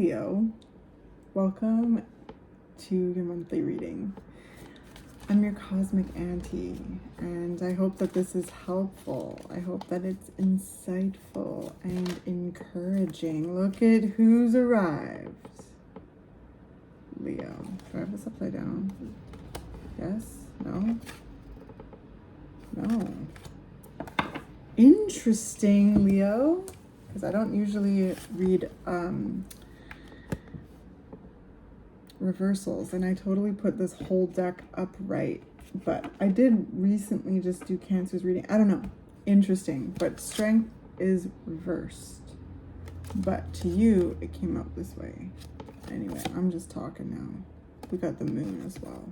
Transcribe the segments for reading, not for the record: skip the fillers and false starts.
Leo, welcome to your monthly reading. I'm your cosmic auntie, and I hope that this is helpful. I hope that it's insightful and encouraging. Look at who's arrived. Leo. Do I have this upside down? Yes? No? No. Interesting, Leo. Because I don't usually read reversals, and I totally put this whole deck upright, but I did recently just do Cancer's reading. I don't know. Interesting. But strength is reversed. But to you, it came up this way. Anyway, I'm just talking now. We got the moon as well.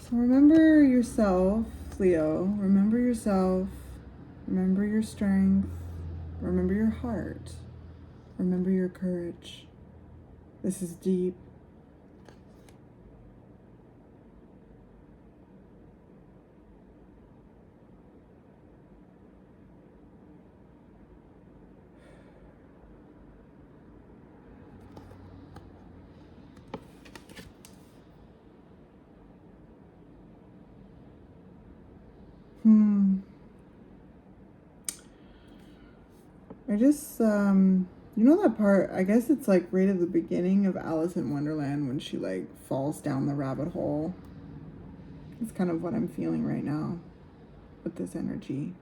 So remember yourself, Leo. Remember yourself. Remember your strength. Remember your heart. Remember your courage. This is deep. I just, you know that part, I guess it's like right at the beginning of Alice in Wonderland when she like falls down the rabbit hole. It's kind of what I'm feeling right now with this energy.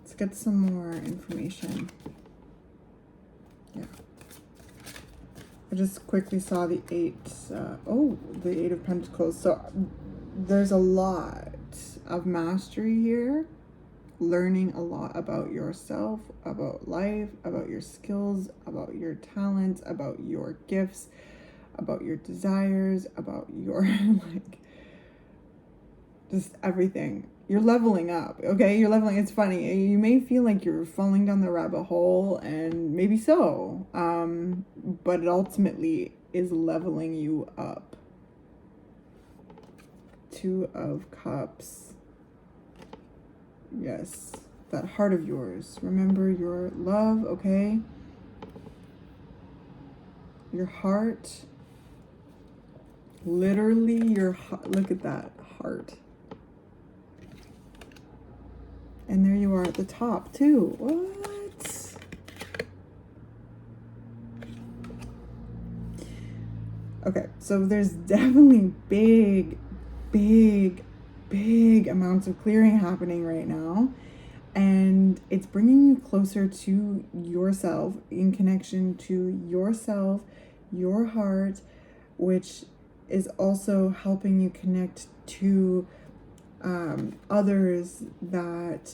Let's get some more information. Yeah. I just quickly saw the the Eight of Pentacles. So there's a lot of mastery here. Learning a lot about yourself, about life, about your skills, about your talents, about your gifts, about your desires, about your just everything. You're leveling up, okay? You're leveling. It's funny. You may feel like you're falling down the rabbit hole, and maybe so, but it ultimately is leveling you up. Two of Cups. Yes, that heart of yours. Remember your love, okay? Your heart. Literally your heart. Look at that heart. And there you are at the top, too. What? Okay, so there's definitely big amounts of clearing happening right now, and it's bringing you closer to yourself, in connection to yourself, your heart, which is also helping you connect to others that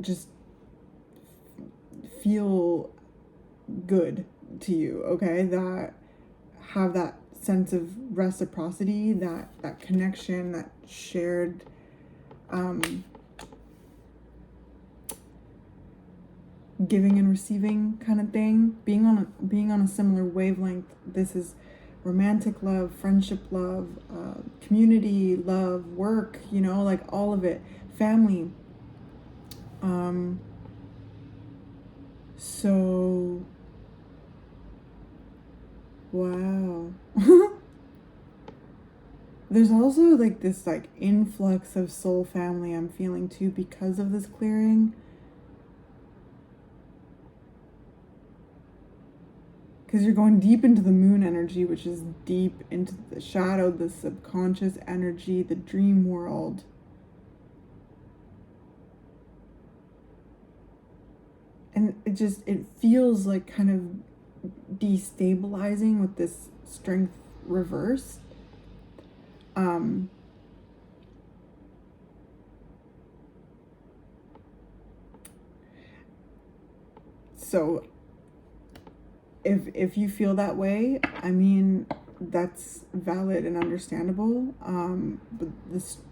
just feel good to you, okay, that have that sense of reciprocity, that connection, that shared giving and receiving kind of thing, being on a similar wavelength. This is romantic love, friendship love, community love, work, you know, like all of it, family. So wow. There's also like this like influx of soul family I'm feeling too because of this clearing. Because you're going deep into the moon energy, which is deep into the shadow, the subconscious energy, the dream world. And it feels like kind of destabilizing with this strength reversed. So if you feel that way, I mean, that's valid and understandable. But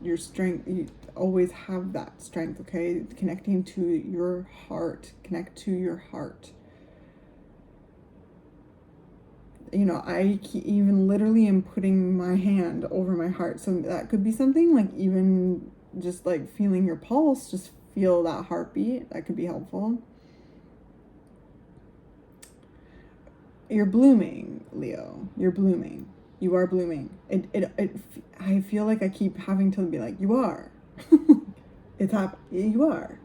your strength, you always have that strength, okay? Connecting to your heart, connect to your heart. You know, I even literally am putting my hand over my heart. So that could be something like even just like feeling your pulse, just feel that heartbeat. That could be helpful. You're blooming, Leo. You're blooming. You are blooming. I feel like I keep having to be like, you are. It's happening. You are.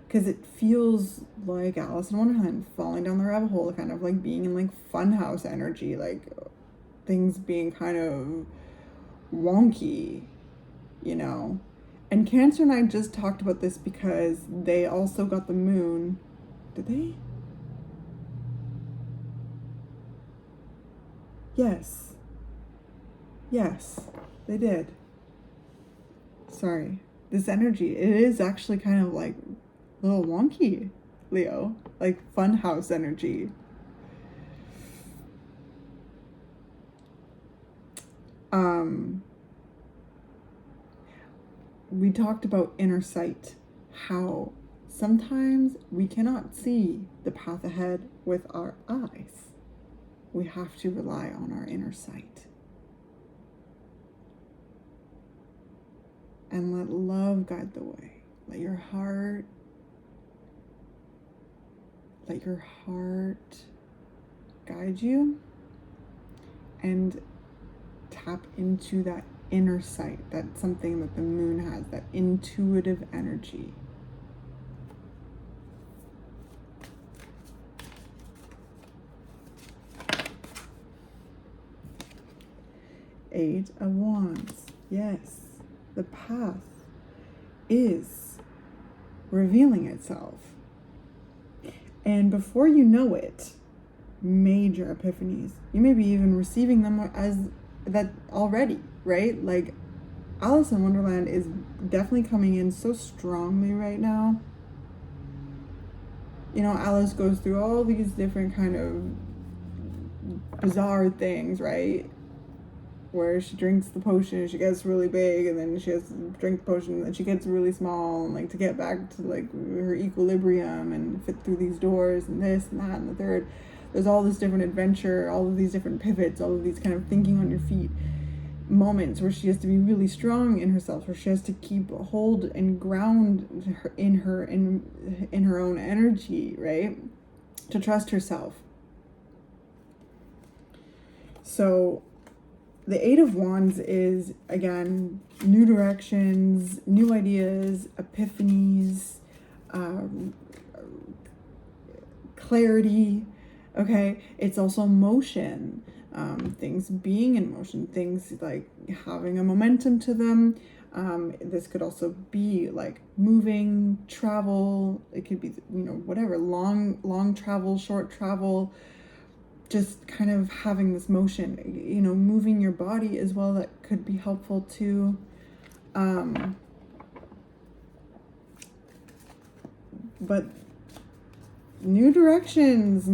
Because it feels like Alice in Wonderland, falling down the rabbit hole, kind of like being in like funhouse energy, like things being kind of wonky, you know. And Cancer and I just talked about this because they also got the moon. Did they? Yes. Yes, they did. Sorry. This energy, it is actually kind of like a little wonky, Leo. Like funhouse energy. We talked about inner sight, how sometimes we cannot see the path ahead with our eyes. We have to rely on our inner sight. And let love guide the way. Let your heart guide you, and tap into that inner sight. That's something that the moon has, that intuitive energy. Eight of Wands. Yes, the path is revealing itself. And before you know it, major epiphanies. You may be even receiving them as that already, right? Like Alice in Wonderland is definitely coming in so strongly right now. You know, Alice goes through all these different kind of bizarre things, right? Where she drinks the potion, she gets really big, and then she has to drink the potion, and then she gets really small, and like to get back to like her equilibrium and fit through these doors and this and that and the third. There's all this different adventure, all of these different pivots, all of these kind of thinking on your feet moments where she has to be really strong in herself, where she has to keep hold and ground in her own energy, right? To trust herself. So the Eight of Wands is, again, new directions, new ideas, epiphanies, clarity. Okay, it's also motion, things being in motion, things like having a momentum to them. This could also be like moving, travel. It could be, you know, whatever, long travel, short travel, just kind of having this motion, you know, moving your body as well. That could be helpful too. But new directions,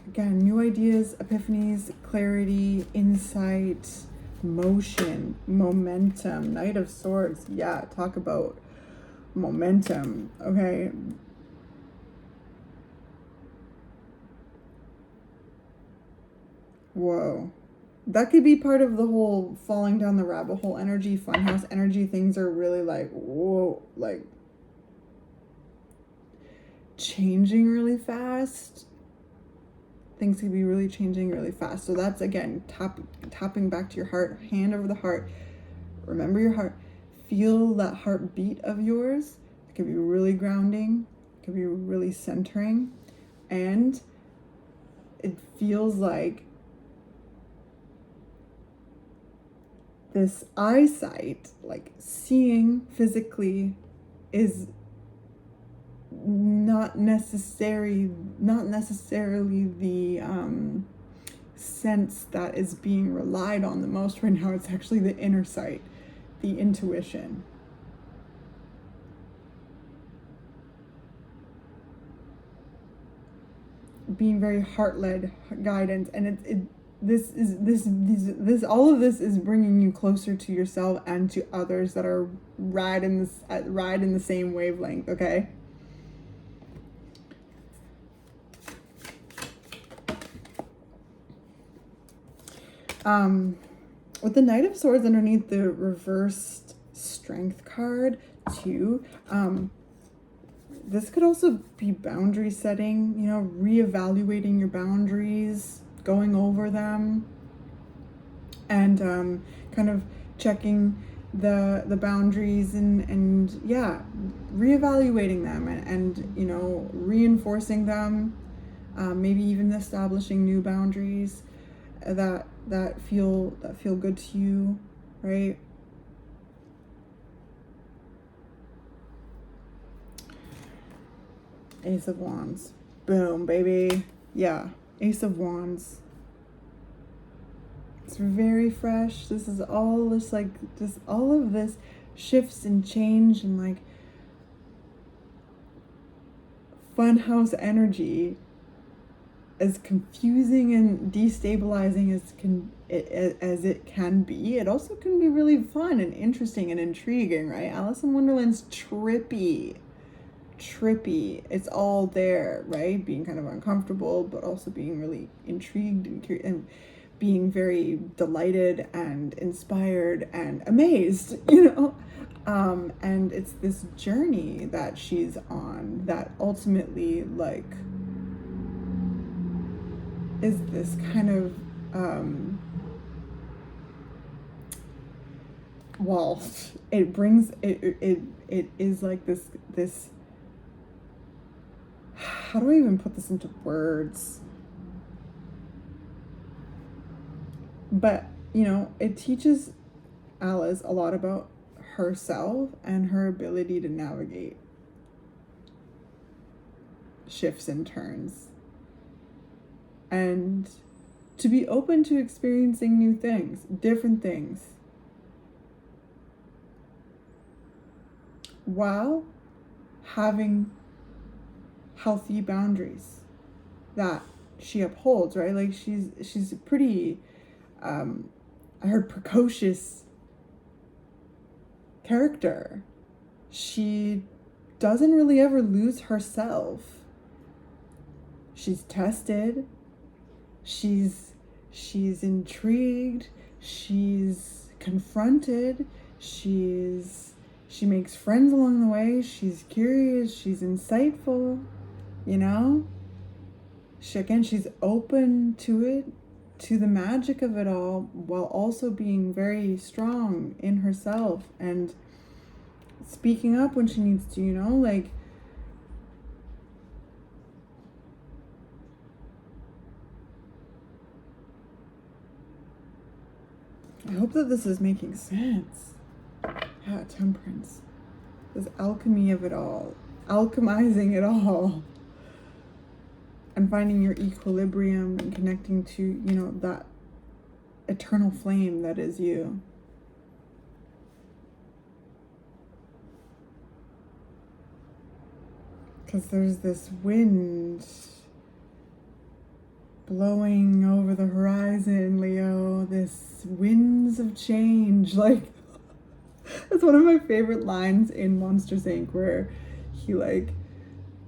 again, new ideas, epiphanies, clarity, insight, motion, momentum. Knight of Swords. Yeah, talk about momentum. Okay. Whoa. That could be part of the whole falling down the rabbit hole energy, funhouse energy. Things are really like, whoa, like changing really fast. Things could be really changing really fast. So that's, again, tapping back to your heart, hand over the heart. Remember your heart. Feel that heartbeat of yours. It can be really grounding. It can be really centering. And it feels like this eyesight, like seeing physically, is not necessarily the sense that is being relied on the most right now. It's actually the inner sight, the intuition. Being very heart-led guidance, and this all of this is bringing you closer to yourself and to others that are ride in the same wavelength. Okay. With the Knight of Swords underneath the reversed Strength card too. This could also be boundary setting, you know, reevaluating your boundaries, going over them, and kind of checking the boundaries and yeah, reevaluating them and you know, reinforcing them, maybe even establishing new boundaries that feel good to you, right? Ace of Wands. Boom, baby. Yeah, Ace of Wands. It's very fresh. This is all this, like, just all of this shifts and change and, like, funhouse energy, as confusing and destabilizing as it can be, it also can be really fun and interesting and intriguing, right? Alice in Wonderland's trippy. It's all there, right? Being kind of uncomfortable, but also being really intrigued and being very delighted and inspired and amazed, you know? And it's this journey that she's on that ultimately, like, is this kind of, well, it brings, it is like this, how do I even put this into words? But, you know, it teaches Alice a lot about herself and her ability to navigate shifts and turns. And to be open to experiencing new things, different things, while having healthy boundaries that she upholds, right? Like she's pretty, I heard, precocious character. She doesn't really ever lose herself. She's tested. She's intrigued. She's confronted. She makes friends along the way. She's curious. She's insightful. You know? She's open to it, to the magic of it all, while also being very strong in herself and speaking up when she needs to, you know? Like, I hope that this is making sense. Yeah, Temperance. This alchemy of it all. Alchemizing it all. And finding your equilibrium and connecting to, you know, that eternal flame that is you. Because there's this wind blowing over the horizon, Leo. This winds of change. Like, that's one of my favorite lines in Monsters, Inc., where he, like,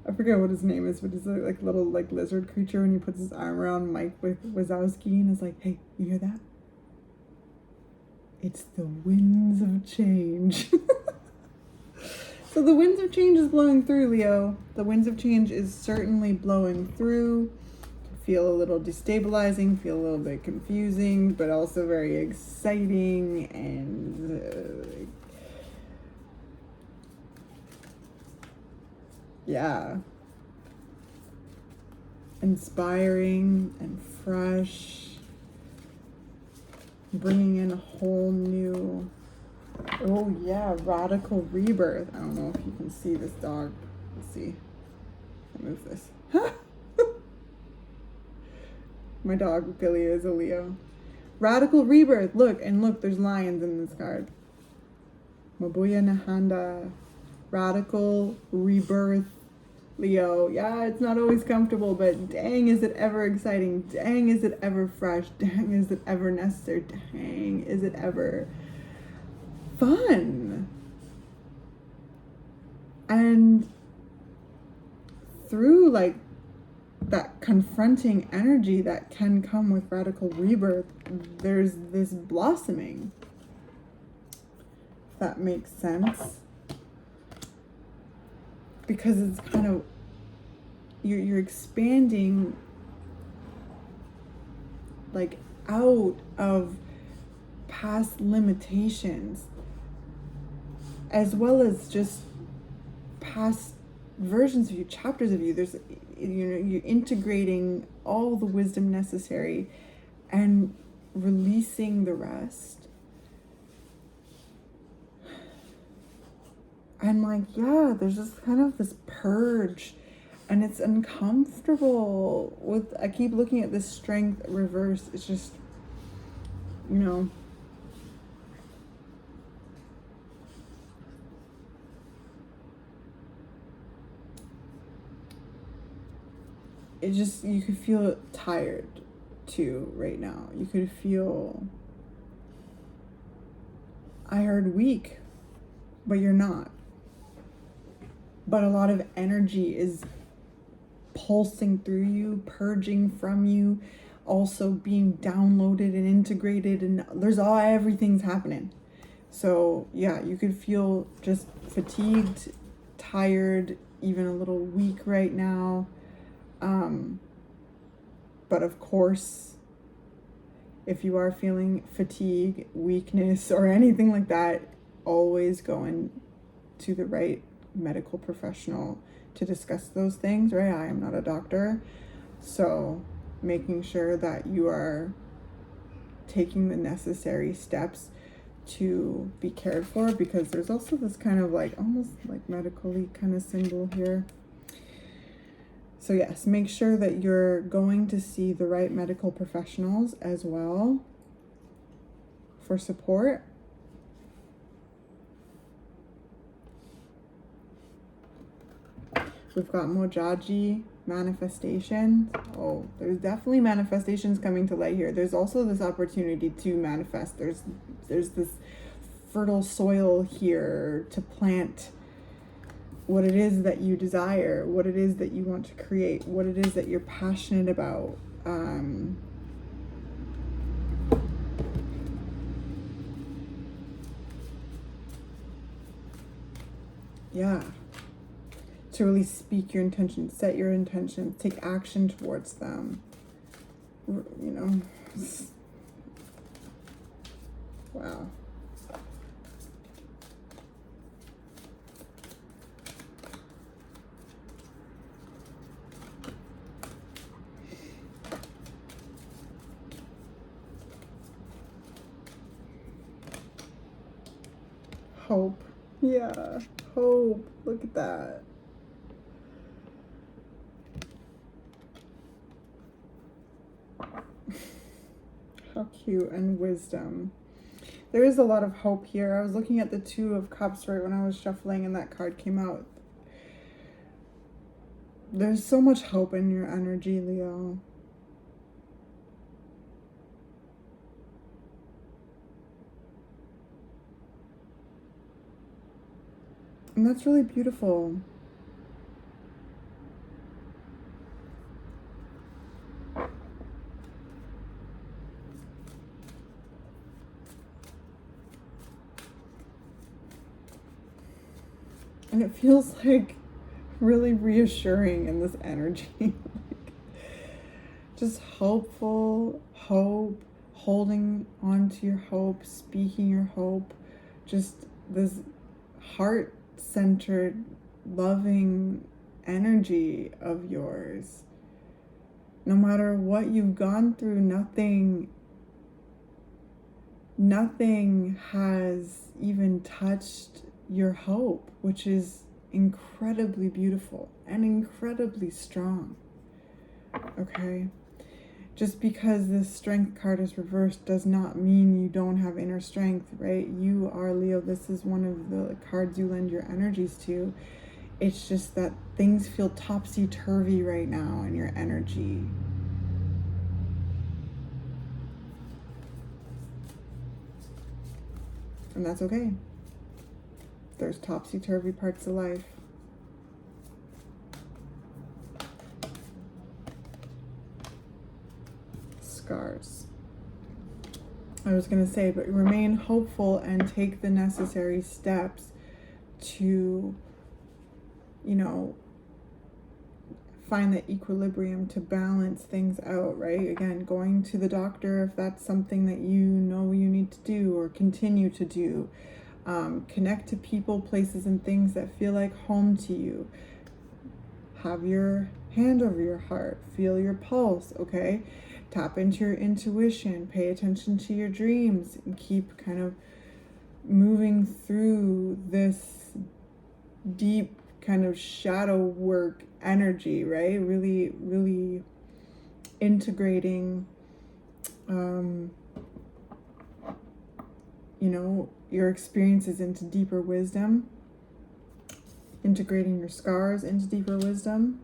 I forget what his name is, but he's a like little like lizard creature, and he puts his arm around Mike Wazowski and is like, "Hey, you hear that? It's the winds of change." So the winds of change is blowing through, Leo. The winds of change is certainly blowing through. Feel a little destabilizing, feel a little bit confusing, but also very exciting and yeah, inspiring and fresh, bringing in a whole new, oh yeah, radical rebirth. I don't know if you can see this dog. Let's see. I'll move this. My dog, Billy, is a Leo. Radical rebirth. Look, there's lions in this card. Mabuya Nahanda. Radical rebirth, Leo. Yeah, it's not always comfortable, but dang, is it ever exciting. Dang, is it ever fresh. Dang, is it ever necessary. Dang, is it ever fun. And through, like, that confronting energy that can come with radical rebirth, there's this blossoming that makes sense. Because it's kind of, you're expanding like out of past limitations, as well as just past versions of you, chapters of you. There's, you're integrating all the wisdom necessary and releasing the rest. And like, yeah, there's just kind of this purge, and it's uncomfortable with, I keep looking at this strength reverse. It's just, you know, it just, you could feel tired too right now. You could feel, I heard weak, but you're not. But a lot of energy is pulsing through you, purging from you, also being downloaded and integrated, and there's everything's happening. So yeah, you could feel just fatigued, tired, even a little weak right now. But of course, if you are feeling fatigue, weakness, or anything like that, always go to the right medical professional to discuss those things, right? I am not a doctor. So making sure that you are taking the necessary steps to be cared for, because there's also this kind of like, almost like medically kind of symbol here. So yes, make sure that you're going to see the right medical professionals as well for support. We've got Mojaji, manifestation. Oh, there's definitely manifestations coming to light here. There's also this opportunity to manifest. There's this fertile soil here to plant what it is that you desire, what it is that you want to create, what it is that you're passionate about. Yeah. To really speak your intentions, set your intentions, take action towards them. You know, wow. Hope. Yeah, hope. Look at that. How cute. And wisdom. There is a lot of hope here. I was looking at the Two of Cups right when I was shuffling and that card came out. There's so much hope in your energy, Leo. And that's really beautiful. And it feels like really reassuring in this energy. Like, just hopeful, hope, holding on to your hope, speaking your hope, just this heart-centered, loving energy of yours. No matter what you've gone through, nothing has even touched your hope, which is incredibly beautiful and incredibly strong. Okay? Just because this strength card is reversed does not mean you don't have inner strength, right? You are Leo. This is one of the cards you lend your energies to. It's just that things feel topsy-turvy right now in your energy. And that's okay. There's topsy-turvy parts of life. Scars. I was going to say, but remain hopeful and take the necessary steps to, you know, find the equilibrium to balance things out, right? Again, going to the doctor if that's something that you know you need to do or continue to do. Connect to people, places, and things that feel like home to you. Have your hand over your heart, feel your pulse, okay? Tap into your intuition, pay attention to your dreams, and keep kind of moving through this deep kind of shadow work energy, right? Really, really integrating, you know, your experiences into deeper wisdom, integrating your scars into deeper wisdom,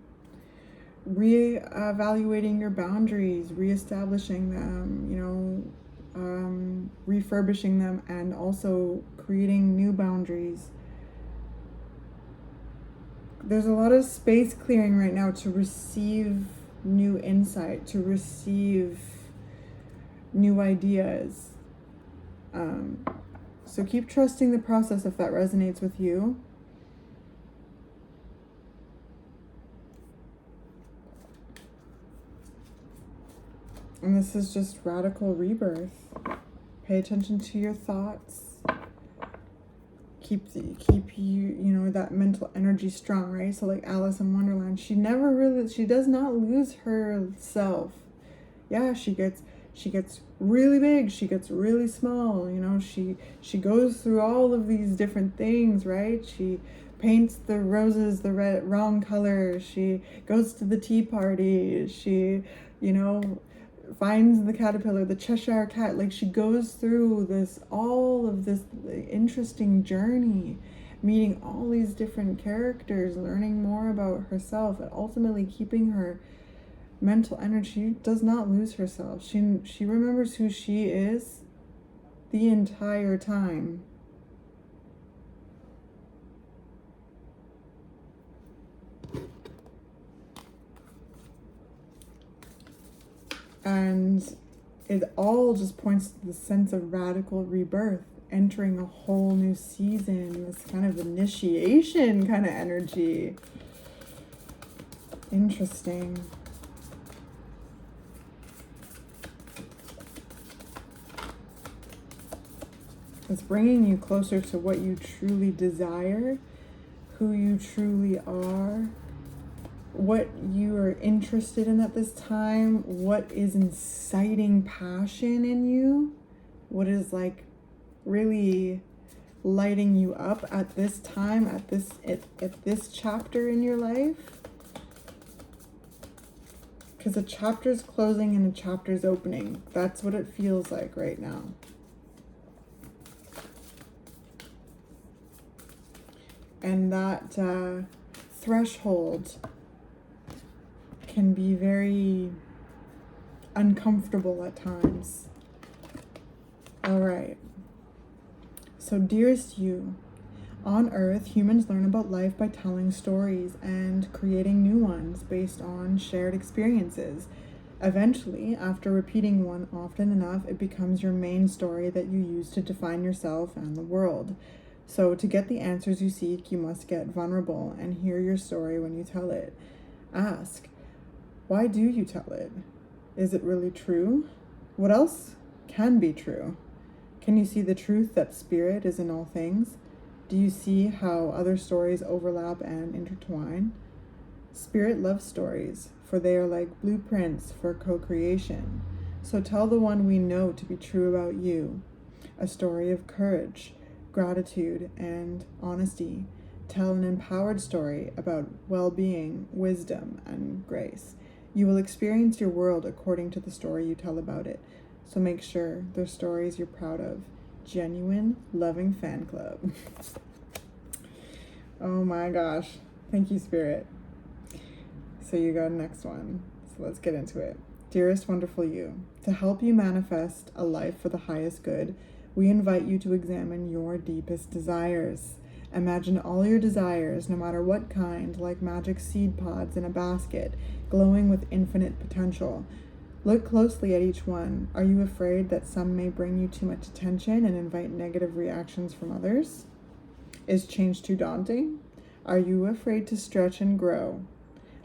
reevaluating your boundaries, reestablishing them, you know, refurbishing them, and also creating new boundaries. There's a lot of space clearing right now to receive new insight, to receive new ideas. So keep trusting the process if that resonates with you. And this is just radical rebirth. Pay attention to your thoughts. Keep you know, that mental energy strong, right? So like Alice in Wonderland, she does not lose herself. Yeah, she gets really big, she gets really small, you know, she goes through all of these different things, right? She paints the roses the wrong color, she goes to the tea party, she, you know, finds the caterpillar, the Cheshire cat. Like, she goes through all of this interesting journey, meeting all these different characters, learning more about herself, and ultimately keeping her mental energy. She does not lose herself. She remembers who she is the entire time. And it all just points to the sense of radical rebirth, entering a whole new season, this kind of initiation kind of energy. Interesting. It's bringing you closer to what you truly desire, who you truly are, what you are interested in at this time, what is inciting passion in you, what is like really lighting you up at this time, at this chapter in your life. Because a chapter's closing and a chapter's opening. That's what it feels like right now. And that threshold can be very uncomfortable at times. All right. So, dearest you, on Earth, humans learn about life by telling stories and creating new ones based on shared experiences. Eventually, after repeating one often enough, it becomes your main story that you use to define yourself and the world. So, to get the answers you seek, you must get vulnerable and hear your story when you tell it. Ask, why do you tell it? Is it really true? What else can be true? Can you see the truth that spirit is in all things? Do you see how other stories overlap and intertwine? Spirit loves stories, for they are like blueprints for co-creation. So tell the one we know to be true about you. A story of courage, gratitude, and honesty. Tell an empowered story about well-being, wisdom, and grace. You will experience your world according to the story you tell about it. So make sure they're stories you're proud of. Genuine, loving fan club. Oh my gosh. Thank you, Spirit. So you got next one. So let's get into it. Dearest wonderful you, to help you manifest a life for the highest good, we invite you to examine your deepest desires. Imagine all your desires, no matter what kind, like magic seed pods in a basket, glowing with infinite potential. Look closely at each one. Are you afraid that some may bring you too much attention and invite negative reactions from others? Is change too daunting? Are you afraid to stretch and grow?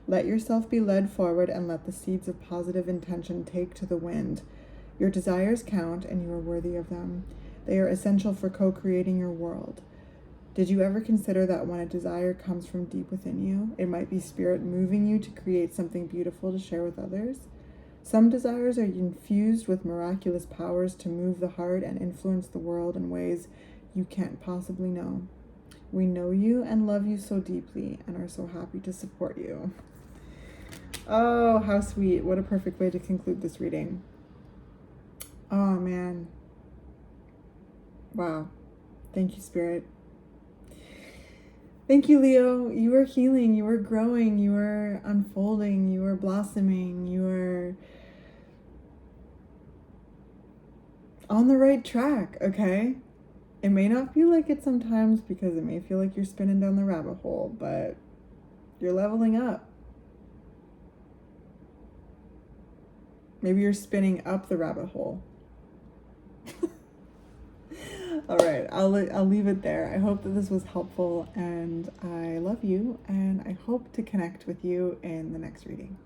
Let yourself be led forward and let the seeds of positive intention take to the wind. Your desires count and you are worthy of them. They are essential for co-creating your world. Did you ever consider that when a desire comes from deep within you, it might be spirit moving you to create something beautiful to share with others? Some desires are infused with miraculous powers to move the heart and influence the world in ways you can't possibly know. We know you and love you so deeply and are so happy to support you. Oh, how sweet. What a perfect way to conclude this reading. Oh, man. Wow. Thank you, Spirit. Thank you, Leo. You are healing. You are growing. You are unfolding. You are blossoming. You are on the right track, okay? It may not feel like it sometimes because it may feel like you're spinning down the rabbit hole, but you're leveling up. Maybe you're spinning up the rabbit hole. All right, I'll leave it there. I hope that this was helpful, and I love you, and I hope to connect with you in the next reading.